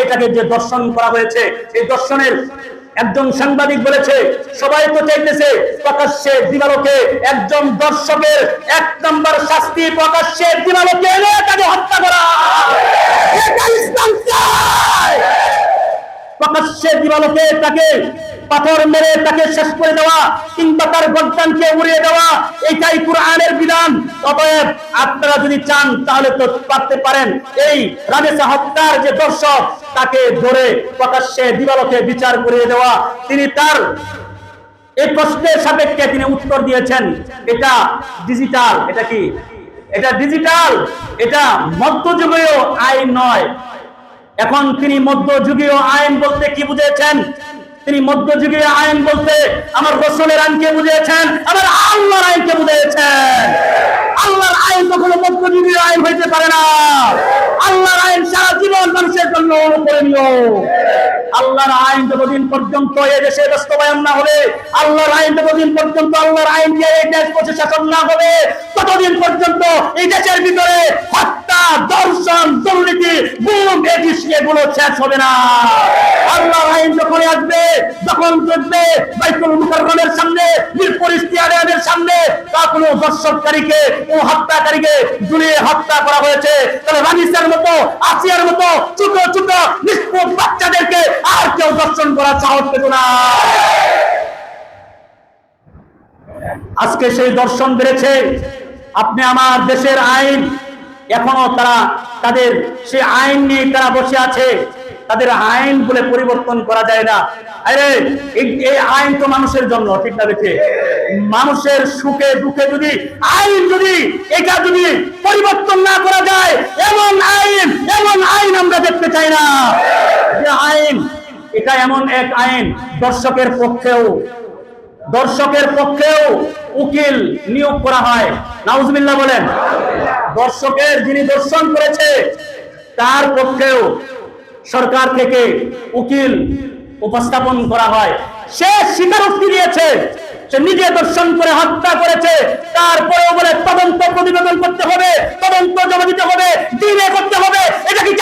এটাকে যে দর্শন করা হয়েছে, এই দর্শনের একজন সাংবাদিক বলেছে, সবাই তো চাইতেছে প্রকাশ্যে দিবালোকে একজন দর্শকের এক নম্বর শাস্তি প্রকাশ্যে দিবালোকে এনে তাকে হত্যা করা। এটা ইসলাম চায়। প্রকাশ্যে দিবালোকে তাকে পাথর মেরে তাকে শেষ করে দেওয়া কিংবা তার গর্দানকে উড়িয়ে দেওয়া, এটাই কুরআনের বিধান। অতএব আপনারা যদি চান তাহলে তো পারতে পারেন, এই রামেসা হত্যার যে দর্শক তাকে ধরে প্রকাশ্যে দিবালোকে বিচার করিয়ে দেওয়া। তিনি তার এই প্রশ্নের সাপেক্ষে তিনি উত্তর দিয়েছেন, এটা ডিজিটাল। এটা কি? এটা ডিজিটাল, এটা মধ্যযুগীয় আইন নয়। এখন তিনি মধ্যযুগীয় আইন বলতে কি বুঝেছেন? তিনি মধ্যযুগীয় আইন বলতে আমার রাসূলের আইনকে বুঝিয়েছেন, আমার আল্লাহর আইনকে বুঝিয়েছেন। আল্লাহর আইন কখনো মধ্যযুগীয় আইন হইতে পারে না। আল্লাহর আইন সারা জীবন মানুষের জন্য অনুকরণীয়। আল্লাহর আইন যতদিন পর্যন্ত এই দেশে বাস্তবায়ন না হবে, আল্লাহর আইন যতদিন পর্যন্ত আল্লাহর আইন দিয়ে এই দেশ প্রশাসন না হবে, ততদিন পর্যন্ত এই দেশের ভিতরে হত্যা, দর্শন, দুর্নীতি, গুম, এগুলো শেষ হবে না। আল্লাহর আইন যখন আসবে, যখন দেখবে বাইতুল মুকাররমের সামনে, মিরপুর স্টেডিয়ামের সামনে তা কোনো দর্শককারীকে ও হত্যাকারীকে ঝুলিয়ে হত্যা করা হয়েছে, তাহলে রামিসার মতো, আসিয়ার মতো ছোট ছোট নিষ্পাপ বাচ্চাদেরকে আর কেউ দর্শন করার সাহস পেত না। আজকে সেই দর্শন বেড়েছে। আপনি আমার দেশের আইন এখনো তারা তাদের সেই আইন নিয়ে তারা বসে আছে। তাদের আইন বলে পরিবর্তন করা যায় না। আরে এই আইন তো মানুষের জন্য, ঠিক না? দেখে মানুষের সুখে দুঃখে যদি আইন যদি এটা যদি পরিবর্তন না করা যায়, এমন আইন আমরা দেখতে চাই না। যে আইন এটা এমন এক আইন, দর্শকের পক্ষেও উকিল নিয়োগ করা হয়। নাউজুবিল্লাহ বলেন। দর্শকের যিনি দর্শন করেছে তার পক্ষেও সরকার থেকে উকিল উপস্থাপন করা হয়। সে স্বীকারোক্তি দিয়েছে, সে নিজে দর্শন করে হত্যা করেছে, তারপরেও বলে তদন্ত প্রতিবেদন করতে হবে, তদন্ত জমা দিতে হবে, দিনে করতে হবে। এটা কি